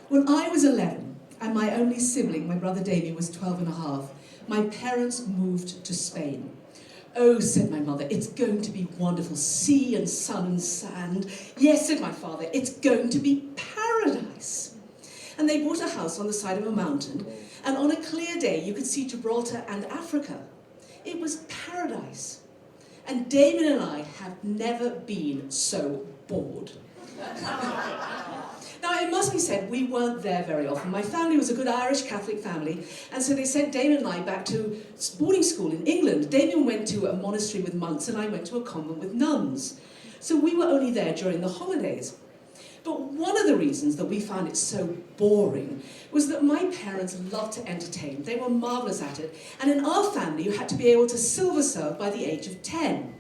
When I was 11, and my only sibling, my brother Damien, was 12 and a half, my parents moved to Spain. "Oh," said my mother, "it's going to be wonderful. Sea and sun and sand." "Yes," said my father, "it's going to be paradise." And they bought a house on the side of a mountain, and on a clear day you could see Gibraltar and Africa. It was paradise. And Damien and I have never been so bored. Now, it must be said, we weren't there very often. My family was a good Irish Catholic family, and so they sent Damien and I back to boarding school in England. Damien went to a monastery with monks, and I went to a convent with nuns. So we were only there during the holidays. But one of the reasons that we found it so boring was that my parents loved to entertain. They were marvellous at it. And in our family, you had to be able to silver serve by the age of 10.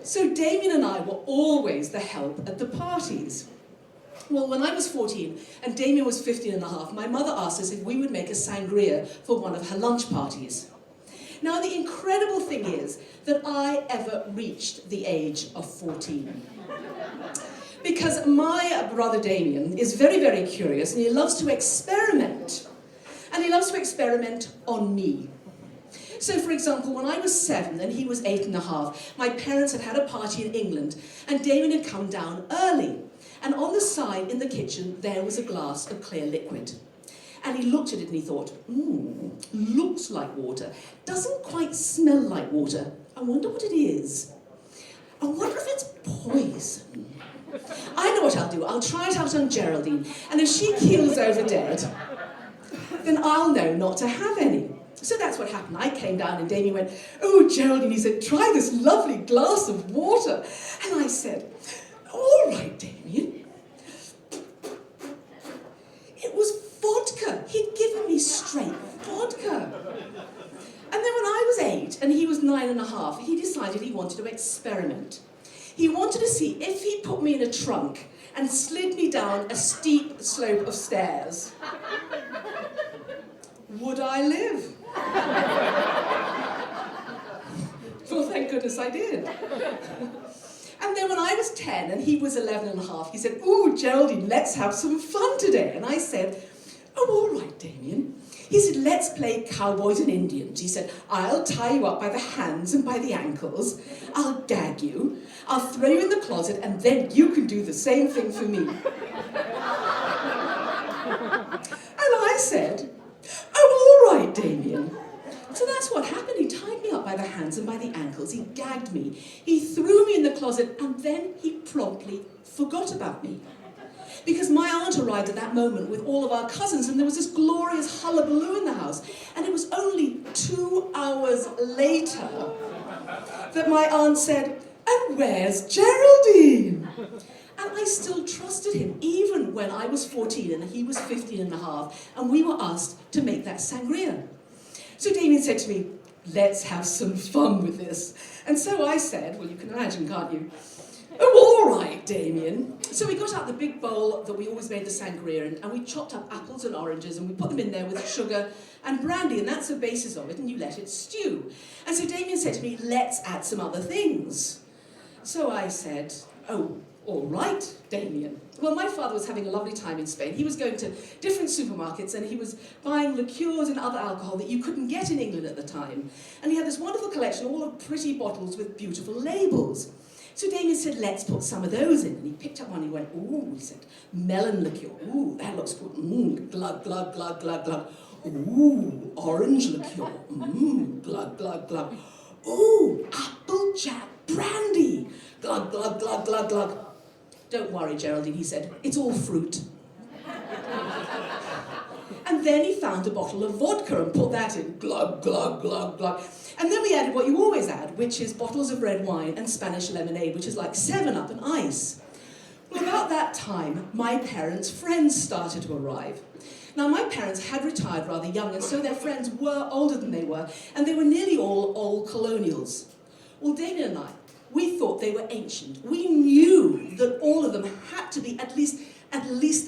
So Damien and I were always the help at the parties. Well, when I was 14 and Damien was 15 and a half, my mother asked us if we would make a sangria for one of her lunch parties. Now, the incredible thing is that I ever reached the age of 14. Because my brother Damien is very, very curious, and he loves to experiment. And he loves to experiment on me. So, for example, when I was 7 and he was 8 and a half, my parents had had a party in England, and Damien had come down early. And on the side in the kitchen, there was a glass of clear liquid. And he looked at it and he thought, looks like water. Doesn't quite smell like water. I wonder what it is. I wonder if it's poison. I know what I'll do. I'll try it out on Geraldine. And if she keels over dead, then I'll know not to have any. So that's what happened. I came down and Damien went, "Oh, Geraldine," he said, "try this lovely glass of water." And I said, "All right, Damien." It was vodka. He'd given me straight vodka. And then when I was 8 and he was 9 and a half, he decided he wanted to experiment. He wanted to see if he put me in a trunk and slid me down a steep slope of stairs. Would I live? Well, thank goodness I did. And then when I was 10 and he was 11 and a half, he said, "Ooh, Geraldine, let's have some fun today." And I said, "Oh, all right, Damien." He said, "Let's play cowboys and Indians." He said, "I'll tie you up by the hands and by the ankles. I'll gag you. I'll throw you in the closet, and then you can do the same thing for me." And I said, "Oh, all right, Damien." So that's what happened. He tied me up by the hands and by the ankles. He gagged me. He threw me in the closet, and then he promptly forgot about me. Because my aunt arrived at that moment with all of our cousins, and there was this glorious hullabaloo in the house. And it was only 2 hours later that my aunt said, "And where's Geraldine?" And I still trusted him, even when I was 14 and he was 15 and a half, and we were asked to make that sangria. So Damien said to me, "Let's have some fun with this." And so I said, well, you can imagine, can't you? "Oh, all right, Damien." So we got out the big bowl that we always made the sangria in, and we chopped up apples and oranges, and we put them in there with sugar and brandy, and that's the basis of it, and you let it stew. And so Damien said to me, "Let's add some other things." So I said, "Oh, all right, Damien." Well, my father was having a lovely time in Spain. He was going to different supermarkets and he was buying liqueurs and other alcohol that you couldn't get in England at the time. And he had this wonderful collection, all of pretty bottles with beautiful labels. So Damien said, "Let's put some of those in." And he picked up one, he went, "Ooh," he said, "melon liqueur. Ooh, that looks good. Glug, glug, glug, glug, glug. Ooh, orange liqueur. Glug, glug, glug. Ooh, applejack brandy. Glug, glug, glug, glug, glug." "Don't worry, Geraldine," he said, "it's all fruit." And then he found a bottle of vodka and put that in. Glug, glug, glug, glug. And then we added what you always add, which is bottles of red wine and Spanish lemonade, which is like 7-Up and ice. Well, about that time, my parents' friends started to arrive. Now, my parents had retired rather young, and so their friends were older than they were, and they were nearly all old colonials. Well, Damien and I, we thought they were ancient. We knew that all of them had to be at least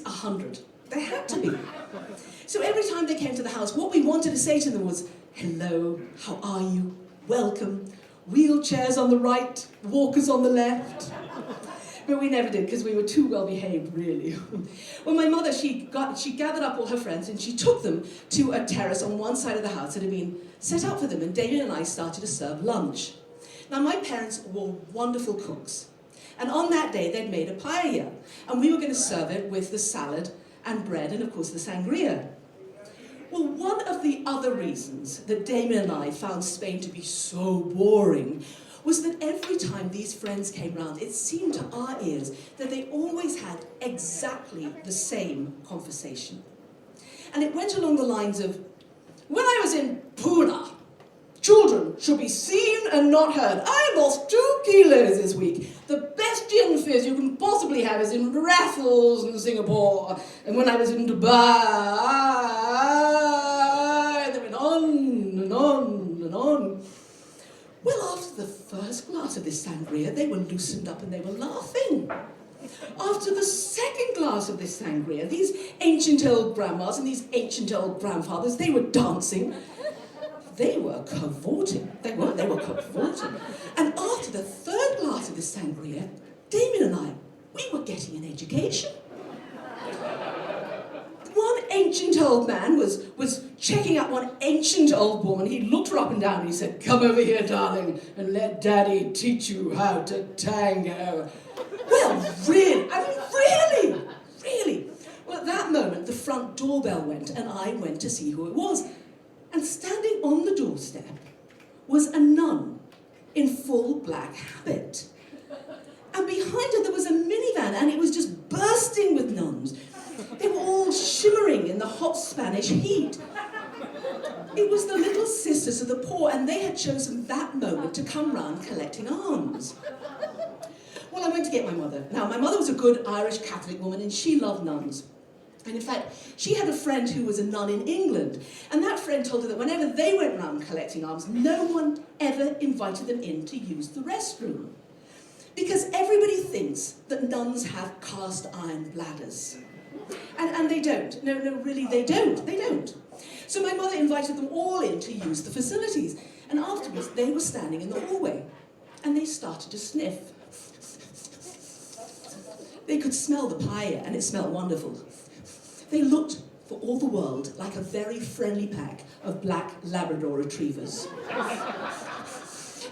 100. They had to be. So every time they came to the house, what we wanted to say to them was, "Hello, how are you? Welcome. Wheelchairs on the right, walkers on the left." But we never did, because we were too well behaved, really. Well, my mother, she gathered up all her friends and she took them to a terrace on one side of the house that had been set up for them, and Damien and I started to serve lunch. Now, my parents were wonderful cooks, and on that day they'd made a paella, and we were going to serve it with the salad and bread and, of course, the sangria. Well, one of the other reasons that Damien and I found Spain to be so boring was that every time these friends came round, it seemed to our ears that they always had exactly the same conversation. And it went along the lines of, when I was in Puna, children should be seen and not heard. I lost 2 kilos this week. The best gin fizz you can possibly have is in Raffles in Singapore. And when I was in Dubai, they went on and on and on. Well, after the first glass of this sangria, they were loosened up and they were laughing. After the second glass of this sangria, these ancient old grandmas and these ancient old grandfathers, they were dancing. They were cavorting. They were cavorting. And after the third glass of this sangria, Damien and I, we were getting an education. One ancient old man was checking out one ancient old woman. He looked her up and down and he said, "Come over here, darling, and let Daddy teach you how to tango." Well, really, really. Well, at that moment, the front doorbell went and I went to see who it was. And standing on the doorstep was a nun in full black habit. And behind her there was a minivan and it was just bursting with nuns. They were all shimmering in the hot Spanish heat. It was the Little Sisters of the Poor, and they had chosen that moment to come round collecting alms. Well, I went to get my mother. Now, my mother was a good Irish Catholic woman and she loved nuns. And in fact, she had a friend who was a nun in England, and that friend told her that whenever they went round collecting alms, no one ever invited them in to use the restroom. Because everybody thinks that nuns have cast iron bladders. And they don't. No, really, they don't. They don't. So my mother invited them all in to use the facilities, and afterwards they were standing in the hallway, and they started to sniff. They could smell the paella, and it smelled wonderful. They looked, for all the world, like a very friendly pack of black Labrador retrievers.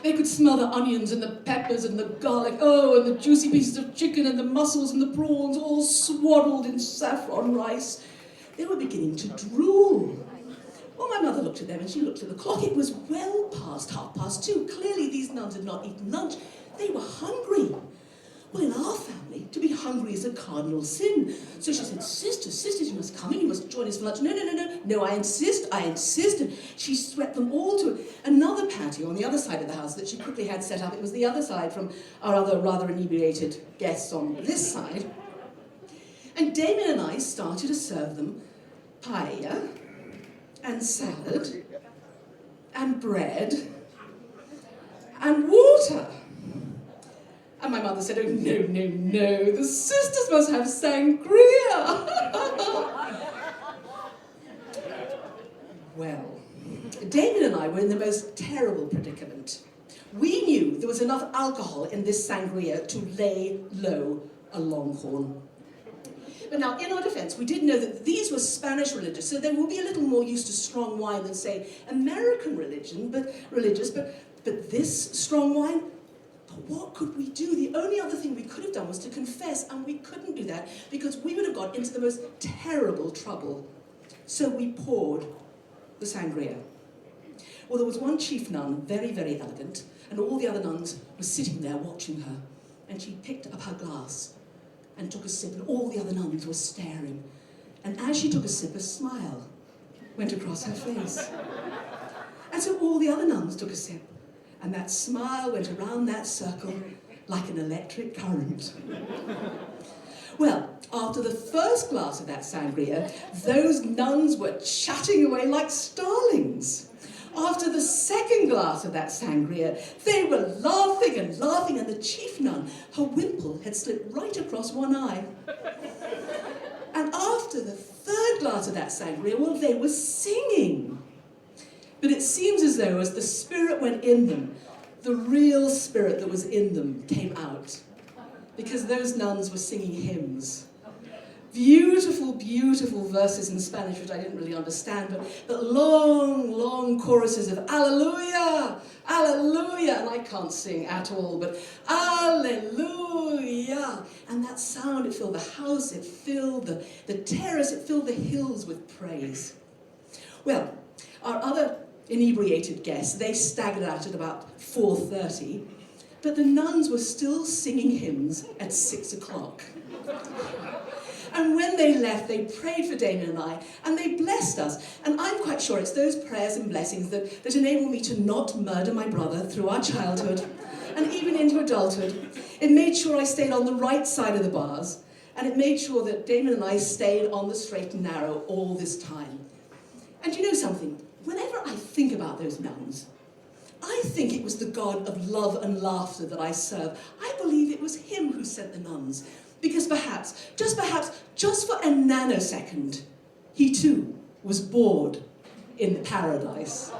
They could smell the onions and the peppers and the garlic, and the juicy pieces of chicken and the mussels and the prawns all swaddled in saffron rice. They were beginning to drool. Well, my mother looked at them and she looked at the clock. It was well past 2:30. Clearly these nuns had not eaten lunch. They were hungry. Well, in our family, to be hungry is a cardinal sin. So she said, sisters, you must come in, you must join us for lunch. No, I insist. And she swept them all to another patio on the other side of the house that she quickly had set up. It was the other side from our other rather inebriated guests on this side. And Damien and I started to serve them paella and salad and bread and water. And my mother said, "Oh, no, the sisters must have sangria." Well, Damien and I were in the most terrible predicament. We knew there was enough alcohol in this sangria to lay low a longhorn. But now, in our defense, we did know that these were Spanish religious, so they will be a little more used to strong wine than, say, American religious, but this strong wine. What could we do? The only other thing we could have done was to confess, and we couldn't do that because we would have got into the most terrible trouble. So we poured the sangria. Well, there was one chief nun, very, very elegant, and all the other nuns were sitting there watching her. And she picked up her glass and took a sip, and all the other nuns were staring. And as she took a sip, a smile went across her face. And so all the other nuns took a sip. And that smile went around that circle like an electric current. Well, after the first glass of that sangria, those nuns were chatting away like starlings. After the second glass of that sangria, they were laughing, and the chief nun, her wimple had slipped right across one eye. And after the third glass of that sangria, well, they were singing. But it seems as though as the spirit went in them, the real spirit that was in them came out. because those nuns were singing hymns. Beautiful, beautiful verses in Spanish, which I didn't really understand, but long, long choruses of Alleluia, Alleluia, and I can't sing at all, but Alleluia. And that sound, it filled the house, it filled the terrace, it filled the hills with praise. Well, our other inebriated guests, they staggered out at about 4:30, but the nuns were still singing hymns at 6 o'clock. And when they left, they prayed for Damien and I, and they blessed us. And I'm quite sure it's those prayers and blessings that enable me to not murder my brother through our childhood, and even into adulthood. It made sure I stayed on the right side of the bars, and it made sure that Damien and I stayed on the straight and narrow all this time. And you know something? Whenever I think about those nuns, I think it was the God of love and laughter that I serve. I believe it was him who sent the nuns. Because perhaps, just for a nanosecond, he too was bored in paradise.